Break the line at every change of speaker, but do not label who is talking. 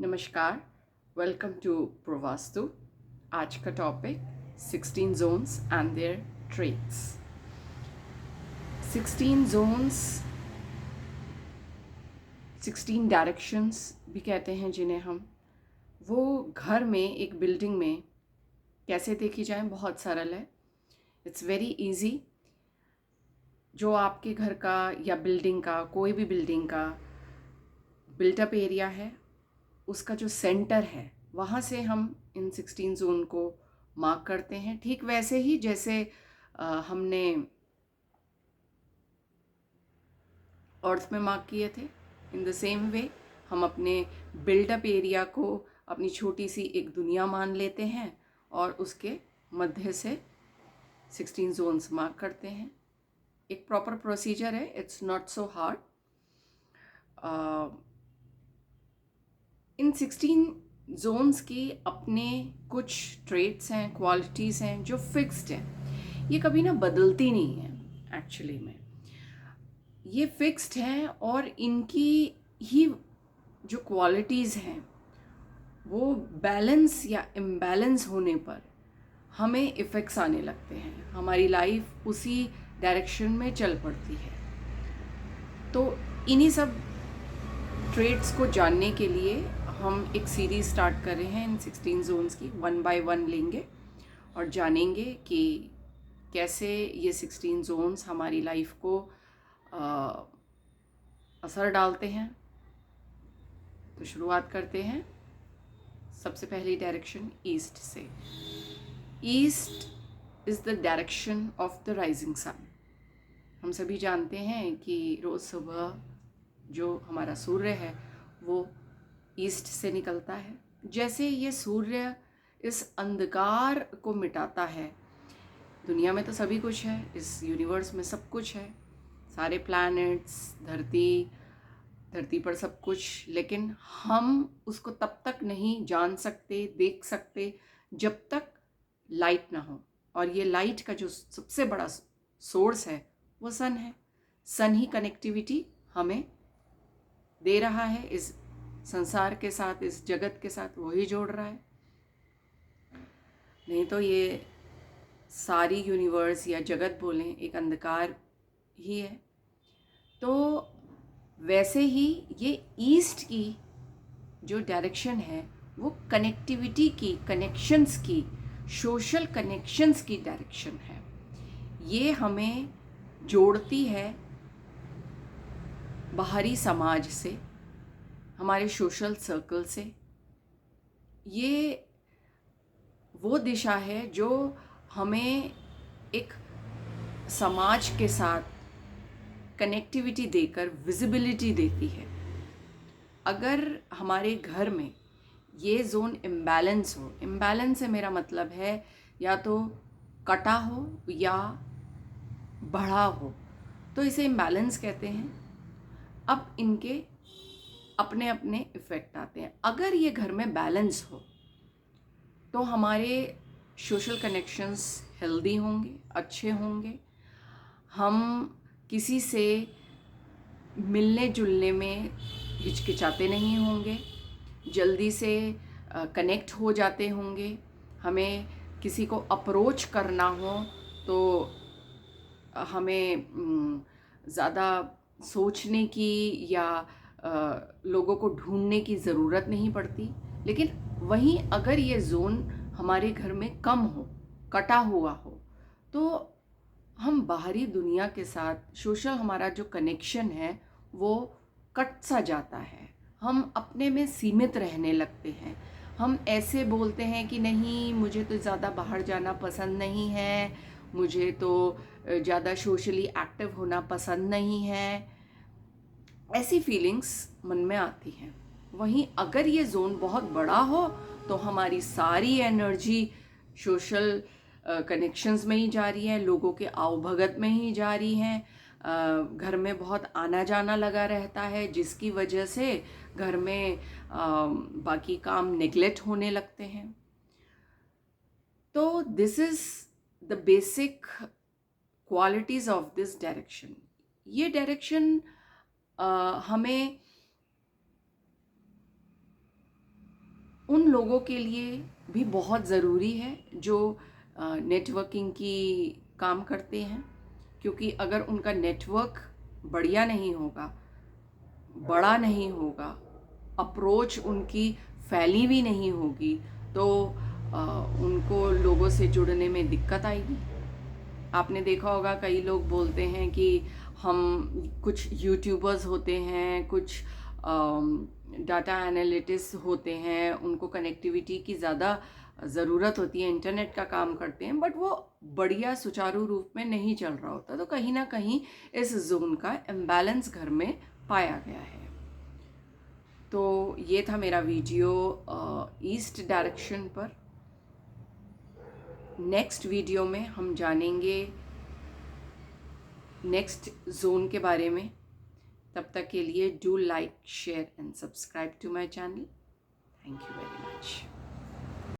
नमस्कार, welcome to प्रवास्तु। आज का topic 16 zones and their traits. 16 zones, 16 directions भी कहते हैं जिन्हें हम, वो घर में, एक बिल्डिंग में कैसे देखी जाए बहुत सरल है। It's very easy. जो आपके घर का या बिल्डिंग का, कोई भी बिल्डिंग का बिल्टअप एरिया है, उसका जो सेंटर है, वहाँ से हम इन 16 जोन को मार्क करते हैं। ठीक वैसे ही जैसे हमने अर्थ में मार्क किए थे, इन द सेम वे हम अपने बिल्डअप एरिया को अपनी छोटी सी एक दुनिया मान लेते हैं और उसके मध्य से 16 जोन्स मार्क करते हैं। एक प्रॉपर प्रोसीजर है, इट्स नॉट सो हार्ड। इन 16 जोन्स की अपने कुछ ट्रेट्स हैं, क्वालिटीज़ हैं जो फिक्स्ड हैं। ये कभी ना बदलती नहीं है एक्चुअली में, ये फिक्स्ड हैं और इनकी ही जो क्वालिटीज़ हैं वो बैलेंस या इम्बैलेंस होने पर हमें इफ़ेक्ट्स आने लगते हैं, हमारी लाइफ उसी डायरेक्शन में चल पड़ती है। तो इन्हीं सब ट्रेड्स को जानने के लिए हम एक सीरीज़ स्टार्ट कर रहे हैं इन 16 जोन्स की। 1 बाय 1 लेंगे और जानेंगे कि कैसे ये 16 जोन्स हमारी लाइफ को असर डालते हैं। तो शुरुआत करते हैं सबसे पहली डायरेक्शन ईस्ट से। East is the direction of the rising sun. हम सभी जानते हैं कि रोज़ सुबह जो हमारा सूर्य है वो ईस्ट से निकलता है। जैसे ये सूर्य इस अंधकार को मिटाता है, दुनिया में तो सभी कुछ है, इस यूनिवर्स में सब कुछ है, सारे प्लैनेट्स, धरती पर सब कुछ, लेकिन हम उसको तब तक नहीं जान सकते, देख सकते जब तक लाइट ना हो। और ये लाइट का जो सबसे बड़ा सोर्स है वो सन है। सन ही कनेक्टिविटी हमें दे रहा है इस संसार के साथ, इस जगत के साथ वही जोड़ रहा है। नहीं तो ये सारी यूनिवर्स या जगत बोलें एक अंधकार ही है। तो वैसे ही ये ईस्ट की जो डायरेक्शन है वो कनेक्टिविटी की, कनेक्शंस की, सोशल कनेक्शंस की डायरेक्शन है। ये हमें जोड़ती है बाहरी समाज से, हमारे सोशल सर्कल से। ये वो दिशा है जो हमें एक समाज के साथ कनेक्टिविटी देकर विजिबिलिटी देती है। अगर हमारे घर में ये जोन इम्बैलेंस हो, इम्बैलेंस से मेरा मतलब है या तो कटा हो या बढ़ा हो, तो इसे इम्बैलेंस कहते हैं। अब इनके अपने अपने इफ़ेक्ट आते हैं। अगर ये घर में बैलेंस हो तो हमारे सोशल कनेक्शंस हेल्दी होंगे, अच्छे होंगे। हम किसी से मिलने जुलने में हिचकिचाते नहीं होंगे, जल्दी से कनेक्ट हो जाते होंगे। हमें किसी को अप्रोच करना हो तो हमें ज़्यादा सोचने की या लोगों को ढूंढने की ज़रूरत नहीं पड़ती। लेकिन वहीं अगर ये जोन हमारे घर में कम हो, कटा हुआ हो, तो हम बाहरी दुनिया के साथ सोशल हमारा जो कनेक्शन है वो कट सा जाता है। हम अपने में सीमित रहने लगते हैं। हम ऐसे बोलते हैं कि नहीं, मुझे तो ज़्यादा बाहर जाना पसंद नहीं है, मुझे तो ज़्यादा सोशली एक्टिव होना पसंद नहीं है। ऐसी फीलिंग्स मन में आती हैं। वहीं अगर ये जोन बहुत बड़ा हो तो हमारी सारी एनर्जी सोशल कनेक्शंस में ही जा रही है, लोगों के आवभगत में ही जा रही हैं। घर में बहुत आना जाना लगा रहता है, जिसकी वजह से घर में बाकी काम नेग्लेक्ट होने लगते हैं। तो this is the basic qualities of this direction. ये डायरेक्शन हमें उन लोगों के लिए भी बहुत ज़रूरी है जो नेटवर्किंग की काम करते हैं, क्योंकि अगर उनका नेटवर्क बढ़िया नहीं होगा, बड़ा नहीं होगा, अप्रोच उनकी फैली भी नहीं होगी, तो उनको लोगों से जुड़ने में दिक्कत आएगी। आपने देखा होगा कई लोग बोलते हैं कि हम कुछ यूट्यूबर्स होते हैं, कुछ डाटा एनालिटिस्ट होते हैं, उनको कनेक्टिविटी की ज़्यादा ज़रूरत होती है, इंटरनेट का काम करते हैं, बट वो बढ़िया सुचारू रूप में नहीं चल रहा होता, तो कहीं ना कहीं इस जोन का इम्बैलेंस घर में पाया गया है। तो ये था मेरा वीडियो ईस्ट डायरेक्शन पर। नेक्स्ट वीडियो में हम जानेंगे नेक्स्ट जोन के बारे में। तब तक के लिए do like, share and subscribe to my channel. Thank you.